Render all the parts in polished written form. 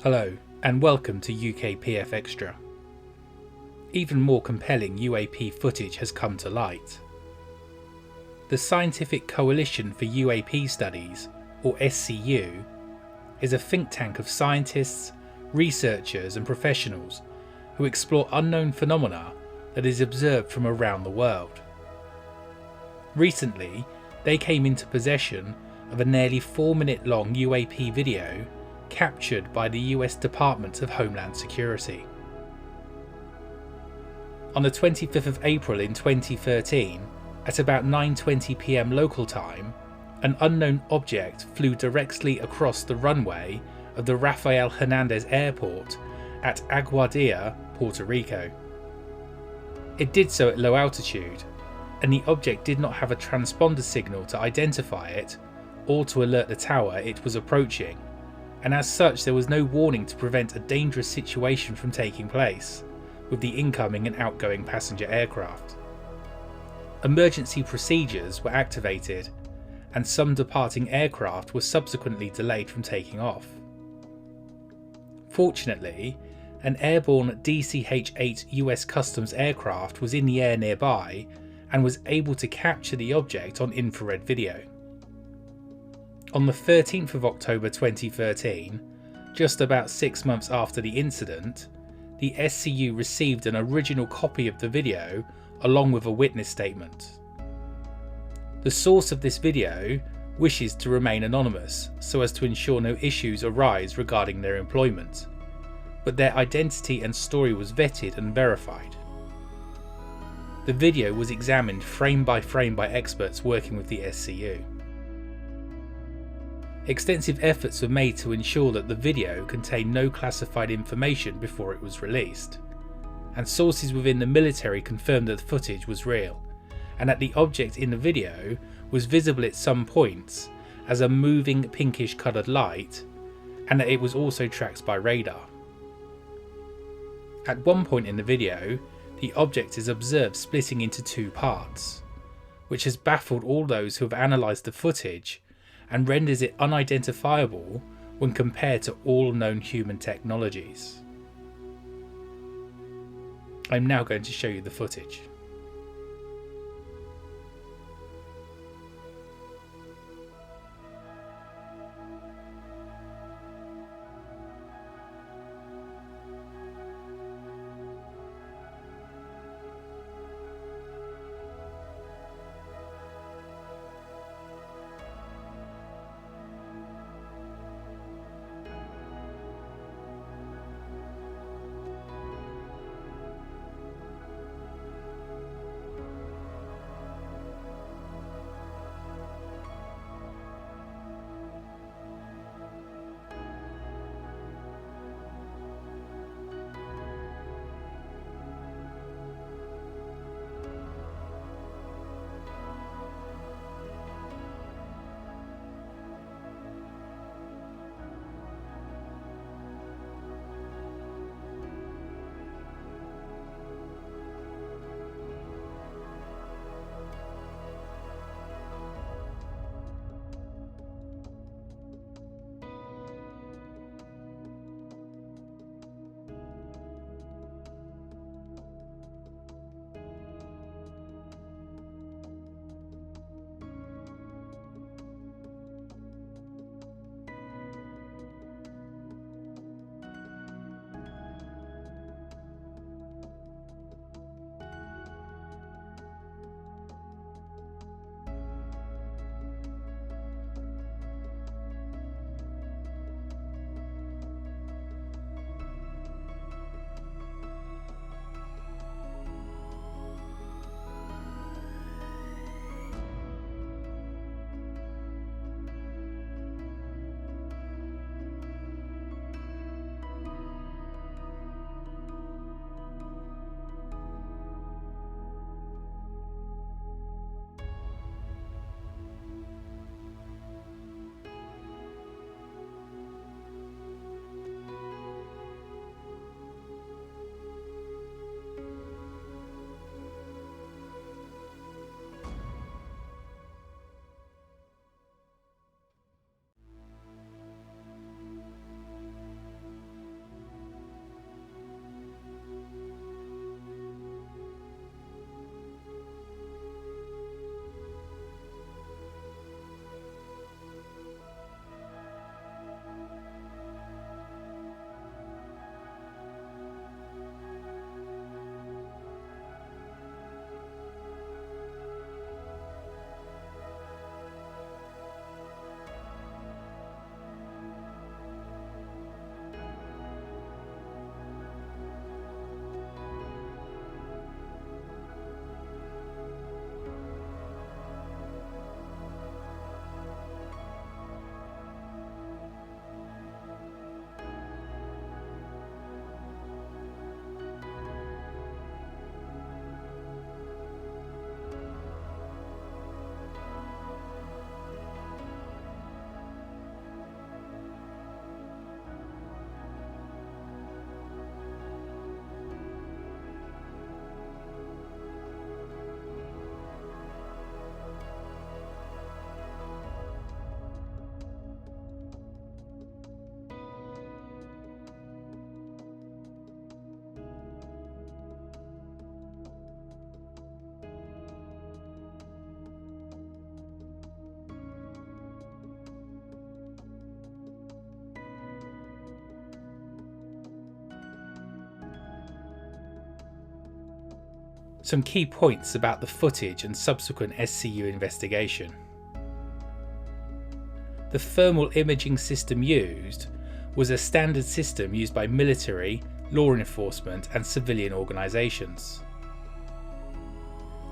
Hello, and welcome to UKPF Extra. Even more compelling UAP footage has come to light. The Scientific Coalition for UAP Studies, or SCU, is a think tank of scientists, researchers and professionals who explore unknown phenomena that is observed from around the world. Recently, they came into possession of a nearly 4-minute long UAP video captured by the US Department of Homeland Security. On the 25th of April in 2013, at about 9:20 p.m. local time, an unknown object flew directly across the runway of the Rafael Hernandez Airport at Aguadilla, Puerto Rico. It did so at low altitude, and the object did not have a transponder signal to identify it or to alert the tower it was approaching, and as such there was no warning to prevent a dangerous situation from taking place with the incoming and outgoing passenger aircraft. Emergency procedures were activated, and some departing aircraft were subsequently delayed from taking off. Fortunately, an airborne DC-8 US Customs aircraft was in the air nearby and was able to capture the object on infrared video. On the 13th of October 2013, just about 6 months after the incident, the SCU received an original copy of the video along with a witness statement. The source of this video wishes to remain anonymous so as to ensure no issues arise regarding their employment, but their identity and story was vetted and verified. The video was examined frame by experts working with the SCU. Extensive efforts were made to ensure that the video contained no classified information before it was released, and sources within the military confirmed that the footage was real, and that the object in the video was visible at some points as a moving pinkish coloured light, and that it was also tracked by radar. At one point in the video, the object is observed splitting into two parts, which has baffled all those who have analysed the footage and renders it unidentifiable when compared to all known human technologies. I'm now going to show you the footage. Some key points about the footage and subsequent SCU investigation. The thermal imaging system used was a standard system used by military, law enforcement and civilian organisations.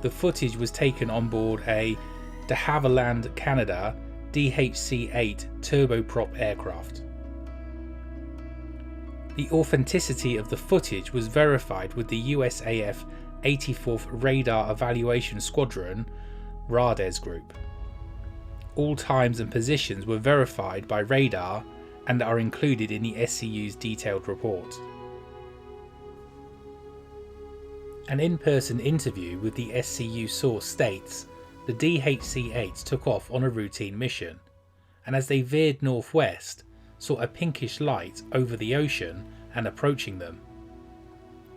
The footage was taken on board a de Havilland Canada DHC-8 turboprop aircraft. The authenticity of the footage was verified with the USAF 84th Radar Evaluation Squadron RADES group. All times and positions were verified by radar and are included in the SCU's detailed report. An in-person interview with the SCU source states the DHC-8 took off on a routine mission, and as they veered northwest, saw a pinkish light over the ocean and approaching them.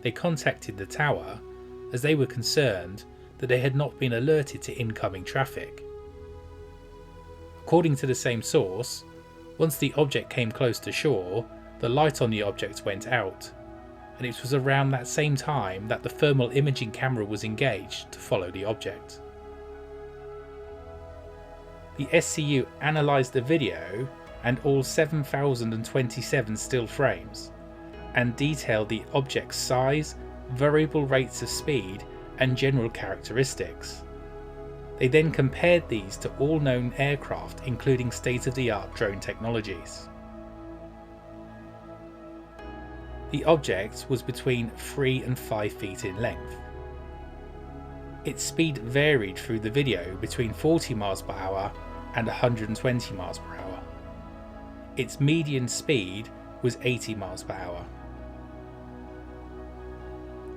They contacted the tower as they were concerned that they had not been alerted to incoming traffic. According to the same source, once the object came close to shore, the light on the object went out, and it was around that same time that the thermal imaging camera was engaged to follow the object. The SCU analysed the video and all 7,027 still frames, and detailed the object's size, variable rates of speed and general characteristics. They then compared these to all known aircraft, including state-of-the-art drone technologies. The object was between 3 and 5 feet in length. Its speed varied through the video between 40 miles per hour and 120 miles per hour. Its median speed was 80 miles per hour.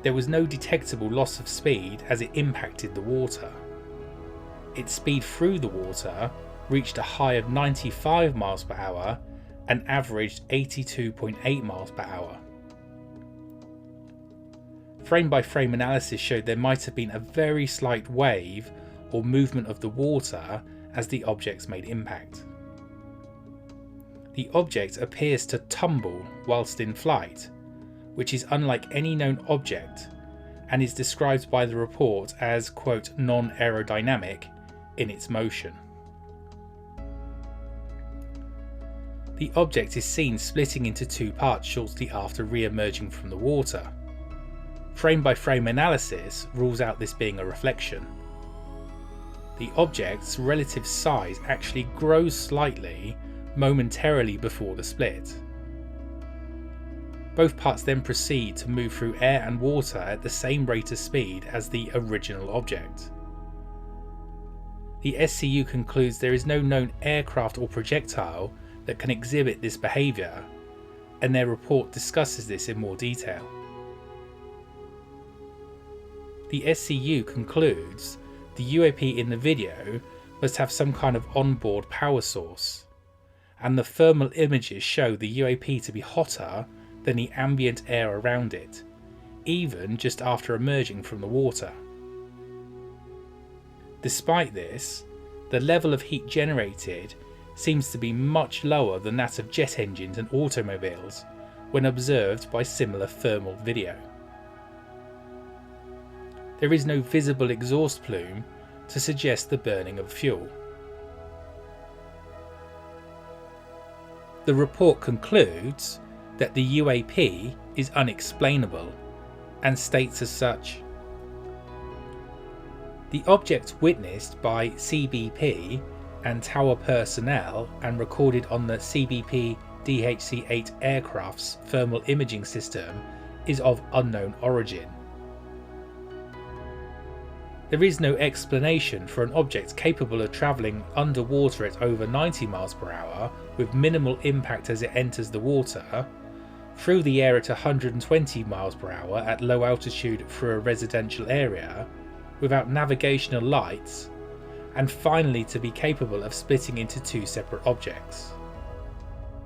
There was no detectable loss of speed as it impacted the water. Its speed through the water reached a high of 95 miles per hour and averaged 82.8 miles per hour. Frame-by-frame analysis showed there might have been a very slight wave or movement of the water as the objects made impact. The object appears to tumble whilst in flight, which is unlike any known object and is described by the report as, quote, non-aerodynamic in its motion. The object is seen splitting into two parts shortly after re-emerging from the water. Frame-by-frame analysis rules out this being a reflection. The object's relative size actually grows slightly momentarily before the split. Both parts then proceed to move through air and water at the same rate of speed as the original object. The SCU concludes there is no known aircraft or projectile that can exhibit this behaviour, and their report discusses this in more detail. The SCU concludes the UAP in the video must have some kind of onboard power source, and the thermal images show the UAP to be hotter than the ambient air around it, even just after emerging from the water. Despite this, the level of heat generated seems to be much lower than that of jet engines and automobiles when observed by similar thermal video. There is no visible exhaust plume to suggest the burning of fuel. The report concludes that the UAP is unexplainable and states as such: the object witnessed by CBP and tower personnel and recorded on the CBP DHC-8 aircraft's thermal imaging system is of unknown origin. There is no explanation for an object capable of travelling underwater at over 90 miles per hour with minimal impact as it enters the water, through the air at 120 miles per hour at low altitude through a residential area, without navigational lights, and finally to be capable of splitting into two separate objects.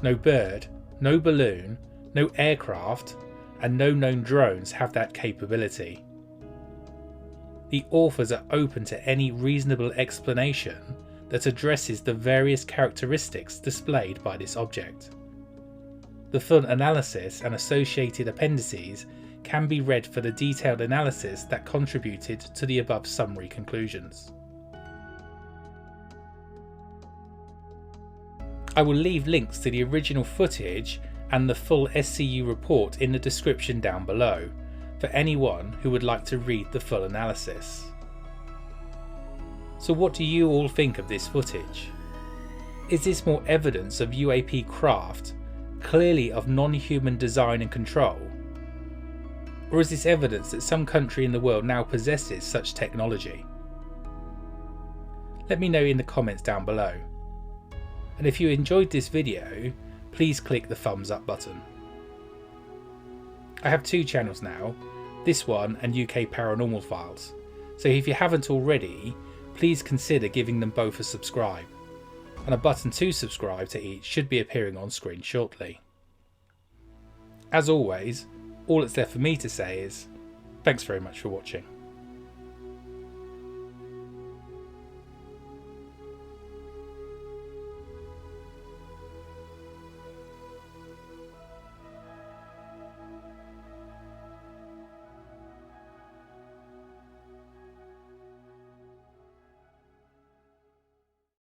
No bird, no balloon, no aircraft, and no known drones have that capability. The authors are open to any reasonable explanation that addresses the various characteristics displayed by this object. The full analysis and associated appendices can be read for the detailed analysis that contributed to the above summary conclusions. I will leave links to the original footage and the full SCU report in the description down below for anyone who would like to read the full analysis. So what do you all think of this footage? Is this more evidence of UAP craft, clearly of non-human design and control? Or is this evidence that some country in the world now possesses such technology? Let me know in the comments down below. And if you enjoyed this video, please click the thumbs up button. I have two channels now, this one and UK Paranormal Files, so if you haven't already, please consider giving them both a subscribe, and a button to subscribe to each should be appearing on screen shortly. As always, all that's left for me to say is, thanks very much for watching.